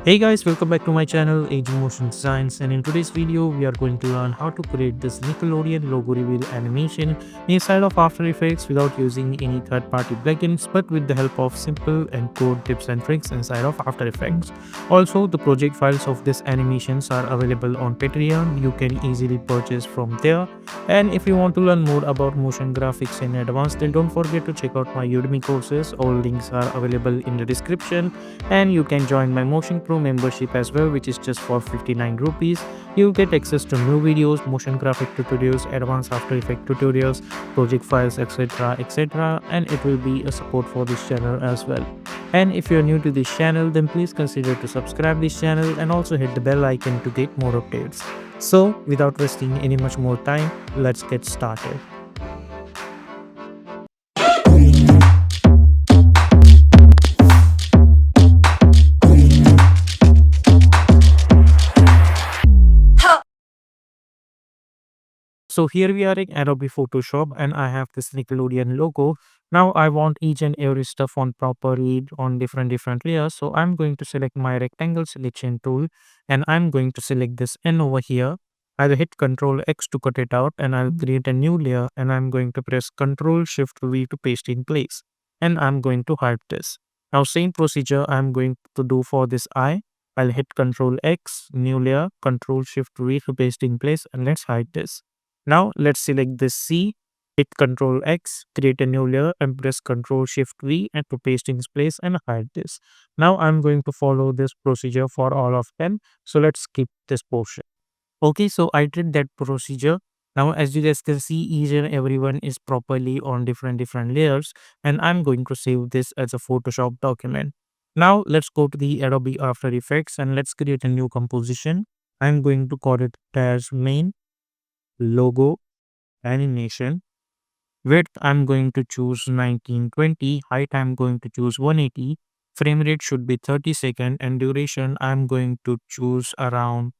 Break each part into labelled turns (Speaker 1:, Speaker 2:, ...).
Speaker 1: Hey guys, welcome back to my channel Age Motion Designs, and in today's video we are going to learn how to create this Nickelodeon logo reveal animation inside of After Effects without using any third-party plugins but with the help of simple and code tips and tricks inside of After Effects. Also, the project files of these animations are available on Patreon. You can easily purchase from there. And if you want to learn more about motion graphics in advance, then don't forget to check out my Udemy courses. All links are available in the description, and you can join my Motion Pro membership as well, which is just for 59 rupees. You'll get access to new videos, motion graphic tutorials, advanced After Effects tutorials, project files, etc., and it will be a support for this channel as well. And if you're new to this channel, then please consider to subscribe this channel and also hit the bell icon to get more updates. So without wasting any much more time, let's get started. So here we are in Adobe Photoshop and I have this Nickelodeon logo. Now I want each and every stuff on properly on different layers. So I'm going to select my rectangle selection tool and I'm going to select this N over here. I'll hit Ctrl X to cut it out and I'll create a new layer and I'm going to press Ctrl Shift V to paste in place. And I'm going to hide this. Now same procedure I'm going to do for this eye. I'll hit Ctrl X, new layer, Ctrl Shift V to paste in place, and let's hide this. Now let's select this C, hit Ctrl X, create a new layer and press Ctrl Shift V and to paste in place and hide this. Now I'm going to follow this procedure for all of them. So let's skip this portion. Okay, so I did that procedure. Now as you guys can see, each and everyone is properly on different layers, and I'm going to save this as a Photoshop document. Now let's go to the Adobe After Effects and let's create a new composition. I'm going to call it as main logo animation. Width I'm going to choose 1920, height I'm going to choose 180, frame rate should be 30 seconds, and duration I'm going to choose around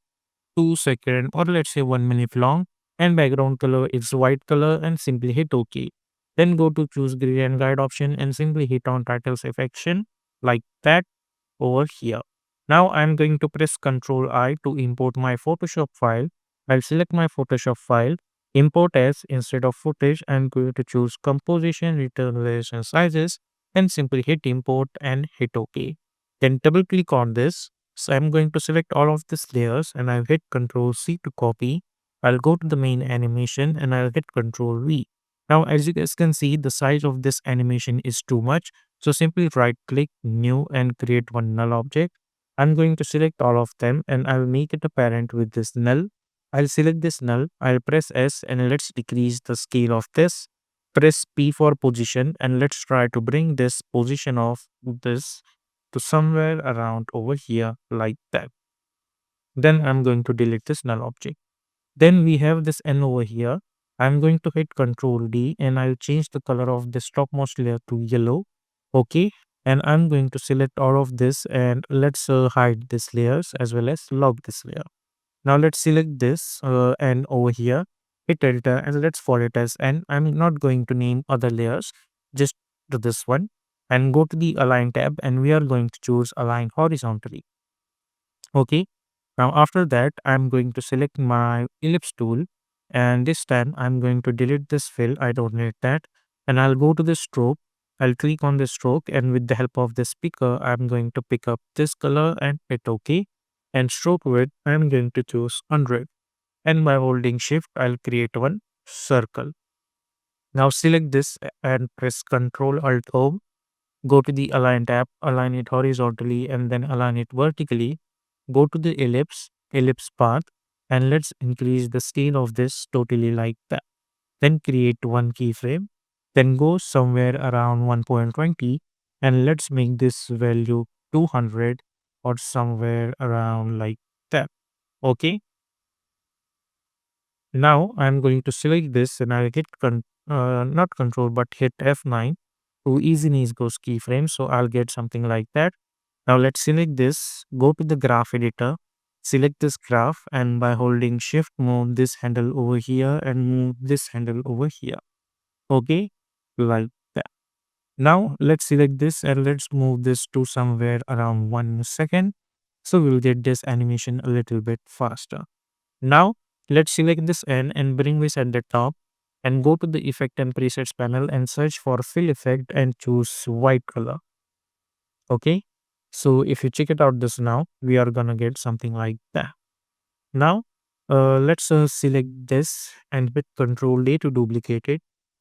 Speaker 1: 2 seconds or let's say 1 minute long, and background color is white color and simply hit OK. Then go to choose grid and guide option and simply hit on title section like that over here. Now I'm going to press Ctrl I to import my Photoshop file. I'll select my Photoshop file, import as instead of footage. I'm going to choose composition, return relation sizes, and simply hit import and hit OK. Then double click on this. So I'm going to select all of these layers and I'll hit Ctrl C to copy. I'll go to the main animation and I'll hit Ctrl V. Now as you guys can see, the size of this animation is too much. So simply right click new and create one null object. I'm going to select all of them and I'll make it a parent with this null. I'll select this null. I'll press S and let's decrease the scale of this. Press P for position and let's try to bring this position of this to somewhere around over here like that. Then I'm going to delete this null object. Then we have this N over here. I'm going to hit Ctrl D and I'll change the color of this topmost layer to yellow. Okay. And I'm going to select all of this and let's hide this layers as well as log this layer. Now let's select this N over here, hit enter and let's follow it as N. I'm not going to name other layers, just to this one, and go to the align tab and we are going to choose align horizontally. Okay. Now after that, I'm going to select my ellipse tool and this time I'm going to delete this fill. I don't need that. And I'll go to the stroke. I'll click on the stroke and with the help of this picker, I'm going to pick up this color and hit OK. And stroke width, I'm going to choose 100. And by holding shift, I'll create one circle. Now select this and press Ctrl Alt O. Go to the align tab, align it horizontally and then align it vertically. Go to the ellipse path, and let's increase the scale of this totally like that. Then create one keyframe. Then go somewhere around 1.20 and let's make this value 200 or somewhere around like that. Okay. Now I'm going to select this and I'll hit not control but hit F9 to easily goes keyframe. So I'll get something like that. Now let's select this, go to the graph editor, select this graph and by holding shift move this handle over here and move this handle over here. Okay, like that. Now let's select this and let's move this to somewhere around 1 second. So we'll get this animation a little bit faster. Now let's select this N and bring this at the top and go to the effect and presets panel and search for fill effect and choose white color. Okay. So if you check it out this now, we are gonna get something like that. Now, let's select this and with Control A to duplicate it,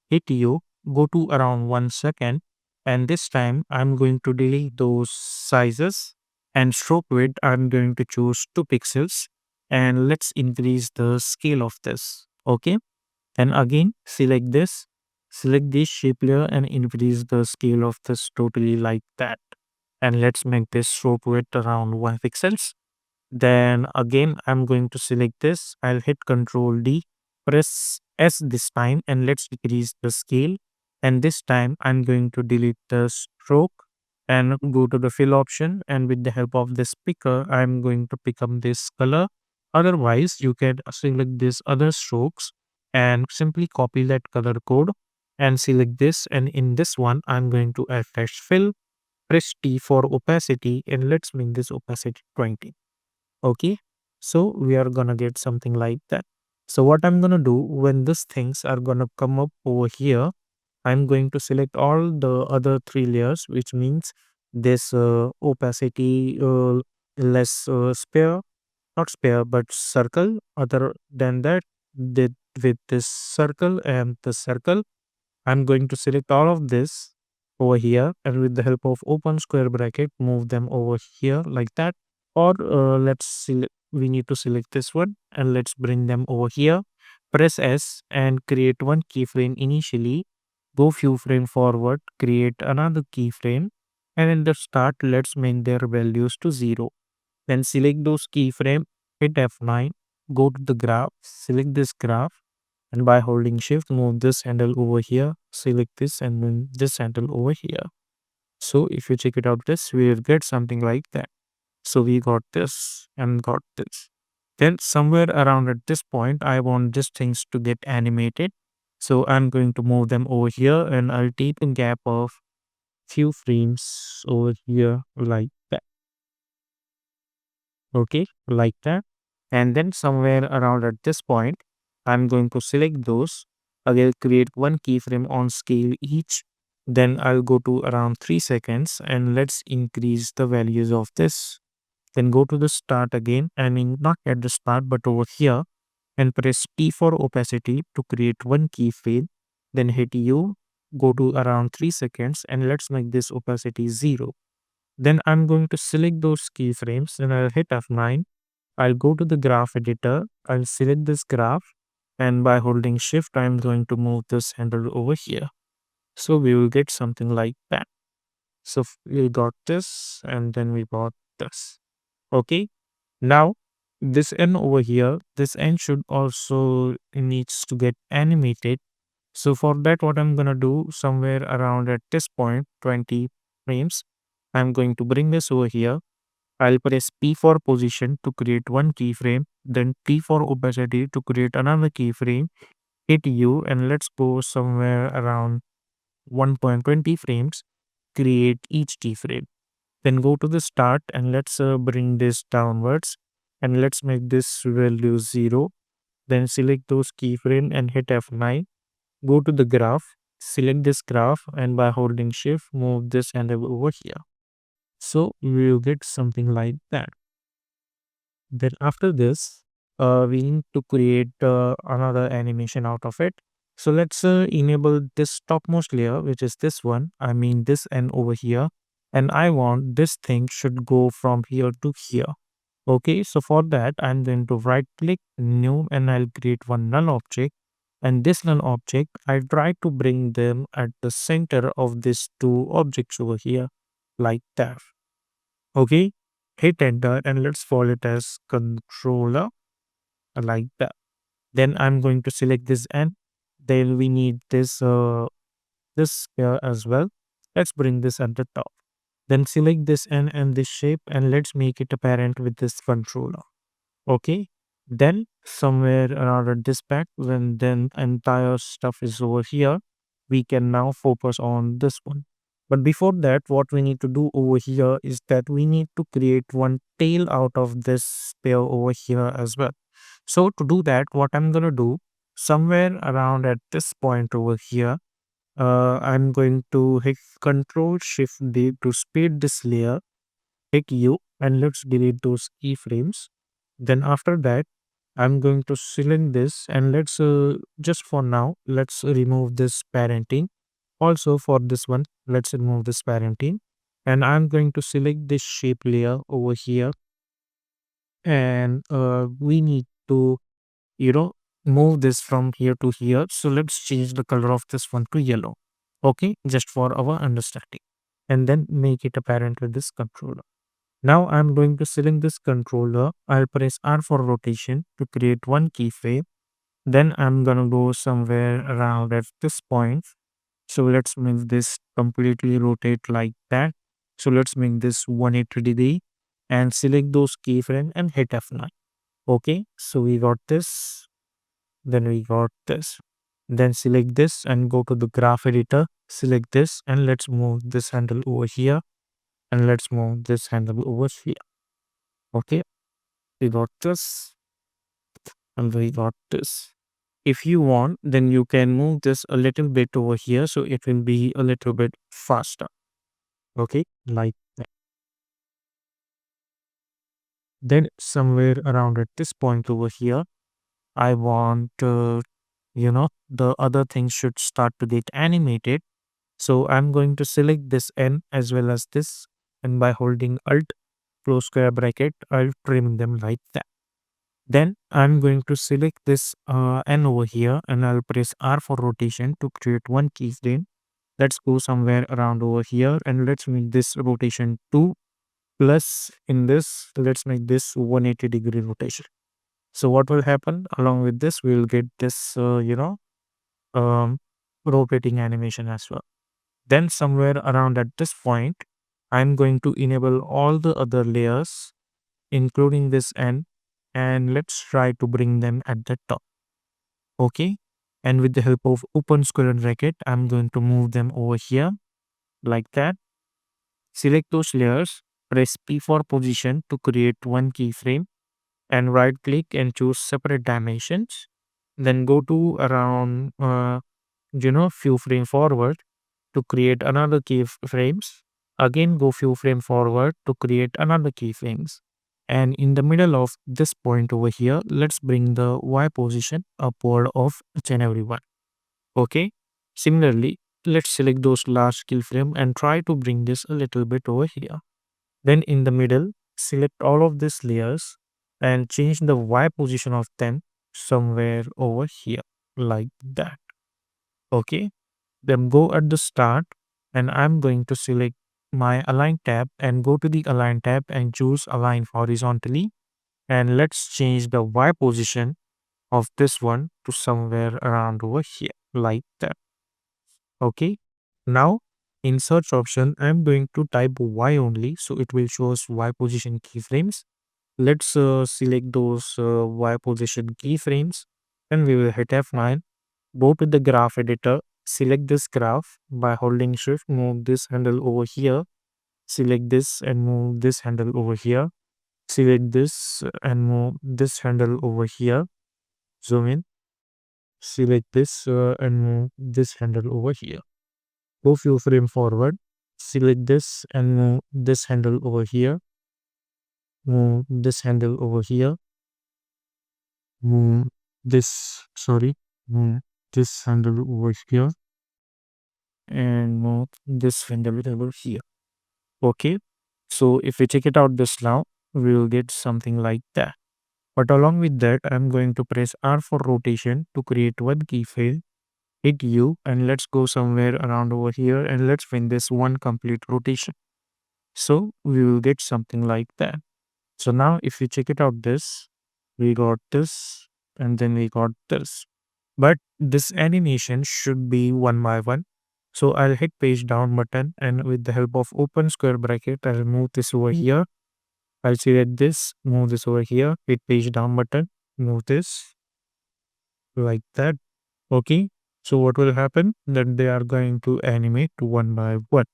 Speaker 1: hit U, go to around 1 second, and this time I'm going to delete those sizes and stroke width. I'm going to choose 2 pixels and let's increase the scale of this. Okay, and again select this shape layer and increase the scale of this totally like that. And let's make this stroke width around 1 pixels. Then again, I'm going to select this. I'll hit Control D, press S this time, and let's decrease the scale. And this time, I'm going to delete the stroke and go to the fill option. And with the help of this picker, I'm going to pick up this color. Otherwise, you can select this other strokes and simply copy that color code and select this. And in this one, I'm going to attach fill, press T for opacity, and let's make this opacity 20. Okay, so we are gonna get something like that. So what I'm gonna do when these things are gonna come up over here, I'm going to select all the other 3 layers, which means this opacity less sphere, not sphere but circle. Other than that, with this circle and the circle, I'm going to select all of this over here, and with the help of open square bracket move them over here like that. Or let's select, we need to select this one and let's bring them over here. Press S and create one keyframe initially, go few frame forward, create another keyframe, and in the start let's make their values to 0. Then select those keyframe, hit F9, go to the graph, select this graph, and by holding shift move this handle over here, select this and move this handle over here. So if you check it out this, we will get something like that. So we got this and got this. Then somewhere around at this point, I want these things to get animated. So I'm going to move them over here and I'll take a gap of few frames over here like that. Okay, like that. And then somewhere around at this point, I'm going to select those. I will create one keyframe on scale each. Then I'll go to around 3 seconds and let's increase the values of this. Then go to the start again. I mean, not at the start, but over here and press T for opacity to create one keyframe. Then hit U, go to around 3 seconds and let's make this opacity 0. Then I'm going to select those keyframes and I'll hit F9. I'll go to the graph editor. I'll select this graph and by holding shift, I'm going to move this handle over here. So we will get something like that. So we got this and then we got this. Okay. Now this N over here, this N should also needs to get animated. So for that, what I'm gonna do somewhere around at this point, 20 frames, I'm going to bring this over here. I'll press P for position to create one keyframe, then T for opacity to create another keyframe, hit U and let's go somewhere around 1.20 frames, create each keyframe. Then go to the start and let's bring this downwards and let's make this value 0. Then select those keyframe and hit F9. Go to the graph, select this graph and by holding shift move this and over here. So we will get something like that. Then after this, we need to create another animation out of it. So let's enable this topmost layer, which is this one. I mean this N over here. And I want this thing should go from here to here. Okay, so for that, I'm going to right click new and I'll create one null object. And this null object, I try to bring them at the center of these two objects over here, like that. Okay, hit enter and let's call it as controller like that. Then I'm going to select this N. Then we need this here as well. Let's bring this at the top. Then select this N and this shape and let's make it apparent with this controller. Okay. Then somewhere around at this back, when then entire stuff is over here, we can now focus on this one. But before that, what we need to do over here is that we need to create one tail out of this pair over here as well. So to do that, what I'm going to do, somewhere around at this point over here, I'm going to hit Control Shift D to speed this layer, hit U, and let's delete those keyframes. Then after that, I'm going to select this, and let's just for now, let's remove this parenting. Also for this one, let's remove this parenting, and I'm going to select this shape layer over here, and we need to, you know, move this from here to here. So let's change the color of this one to yellow. Okay, just for our understanding, and then make it apparent with this controller. Now I'm going to select this controller. I'll press R for rotation to create one keyframe. Then I'm gonna go somewhere around at this point. So let's make this completely rotate like that. So let's make this 180-degree and select those keyframe and hit F9. Okay, so we got this, then we got this. Then select this and go to the graph editor, select this, and let's move this handle over here, and let's move this handle over here. Okay, we got this, and we got this. If you want, then you can move this a little bit over here so it will be a little bit faster. Okay, like that. Then somewhere around at this point over here, I want, the other things should start to get animated. So I'm going to select this N as well as this, and by holding Alt, close square bracket, I'll trim them like that. Then I'm going to select this N over here, and I'll press R for rotation to create one keyframe. Let's go somewhere around over here, and let's make this rotation 2, plus in this, let's make this 180-degree rotation. So what will happen along with this, we will get this, um, rotating animation as well. Then somewhere around at this point, I'm going to enable all the other layers, including this N, and let's try to bring them at the top. Okay. And with the help of open square bracket, I'm going to move them over here like that. Select those layers, press P for position to create one keyframe, and right click and choose separate dimensions. Then go to around, few frame forward to create another keyframes. Again, go few frame forward to create another keyframes. And in the middle of this point over here, let's bring the Y position upward of each and every one. Okay. Similarly, let's select those last keyframe and try to bring this a little bit over here. Then in the middle, select all of these layers and change the Y position of them somewhere over here like that. Okay. Then go at the start, and I'm going to select my align tab and go to the align tab and choose align horizontally, and let's change the Y position of this one to somewhere around over here like that. Okay. Now in search option, I'm going to type Y only, so it will show us Y position keyframes. Let's select those Y position keyframes, and we will hit F9. Go to the graph editor, select this graph by holding shift, move this handle over here, select this and move this handle over here, select this and move this handle over here, zoom in, select this and move this handle over here. Go few frame forward, select this and move this handle over here, move this handle over here, move move this handle over here, and move this handle over here. Okay. So if we check it out this now, we will get something like that. But along with that, I'm going to press R for rotation to create one keyframe, hit U, and let's go somewhere around over here, and let's win this one complete rotation. So we will get something like that. So now if you check it out this, we got this, and then we got this. But this animation should be one by one. So I'll hit page down button, and with the help of open square bracket, I'll move this over here. I'll select this, move this over here, hit page down button, move this like that. Okay. So what will happen? That they are going to animate one by one.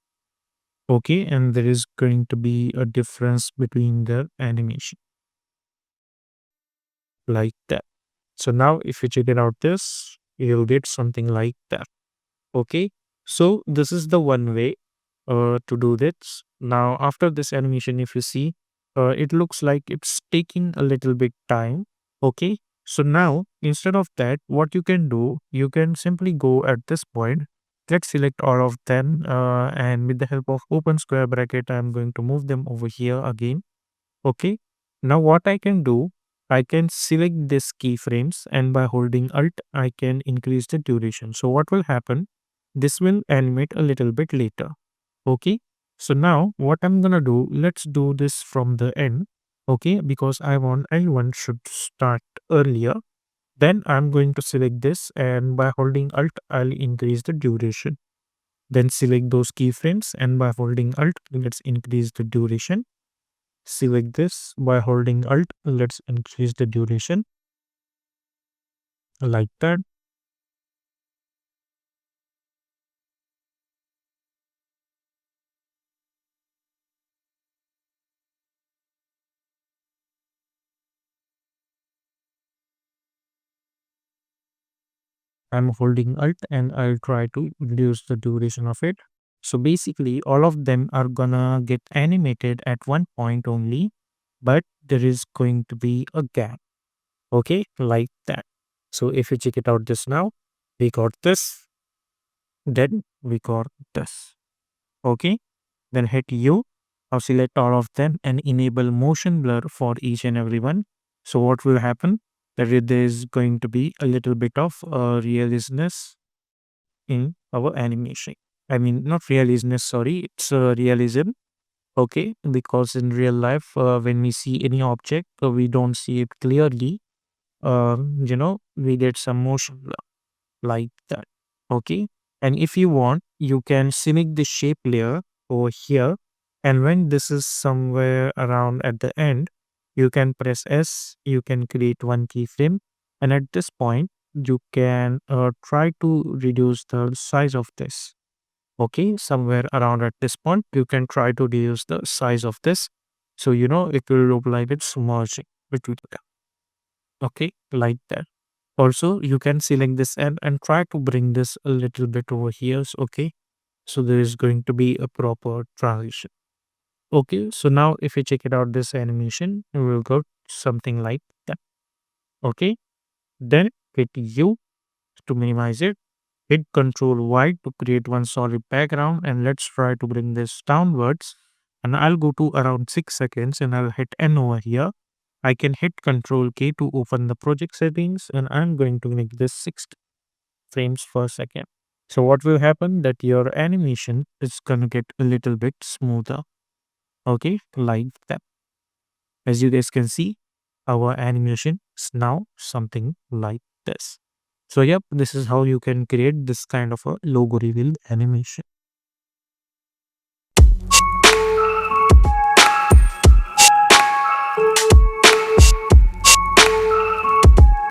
Speaker 1: Okay, and there is going to be a difference between the animation like that. So now if you check it out this, you'll get something like that. Okay, so this is the one way to do this. Now after this animation, if you see, it looks like it's taking a little bit time. Okay, so now instead of that, what you can do, you can simply go at this point. Let's select all of them, and with the help of open square bracket, I'm going to move them over here again. Okay. Now what I can do, I can select this keyframes, and by holding Alt, I can increase the duration. So what will happen? This will animate a little bit later. Okay. So now what I'm gonna do, let's do this from the end. Okay, because I want L1 should start earlier. Then I'm going to select this, and by holding Alt, I'll increase the duration. Then select those keyframes, and by holding Alt, let's increase the duration. Select this by holding Alt. Let's increase the duration like that. I'm holding Alt and I'll try to reduce the duration of it. So basically, all of them are gonna get animated at one point only, but there is going to be a gap. Okay, like that. So if you check it out just now, we got this, then we got this. Okay, then hit U. Now select all of them and enable motion blur for each and every one. So what will happen? That there is going to be a little bit of realismness in our animation. I mean, not realismness, sorry, it's realism. Okay, because in real life, when we see any object, we don't see it clearly. We get some motion blur like that. Okay. And if you want, you can select the shape layer over here. And when this is somewhere around at the end, you can press S, you can create one keyframe. And at this point, you can try to reduce the size of this. Okay. Somewhere around at this point, you can try to reduce the size of this. So, it will look like it's merging between them. Okay. Like that. Also, you can select this and try to bring this a little bit over here. Okay. So there is going to be a proper transition. Okay. So now if you check it out, this animation, you will go something like that. Okay. Then hit U to minimize it. Hit Control Y to create one solid background. And let's try to bring this downwards. And I'll go to around 6 seconds and I'll hit N over here. I can hit Control K to open the project settings, and I'm going to make this 60 frames per second. So what will happen that your animation is gonna get a little bit smoother. Okay, like that. As you guys can see, our animation is now something like this. So yep, this is how you can create this kind of a logo reveal animation.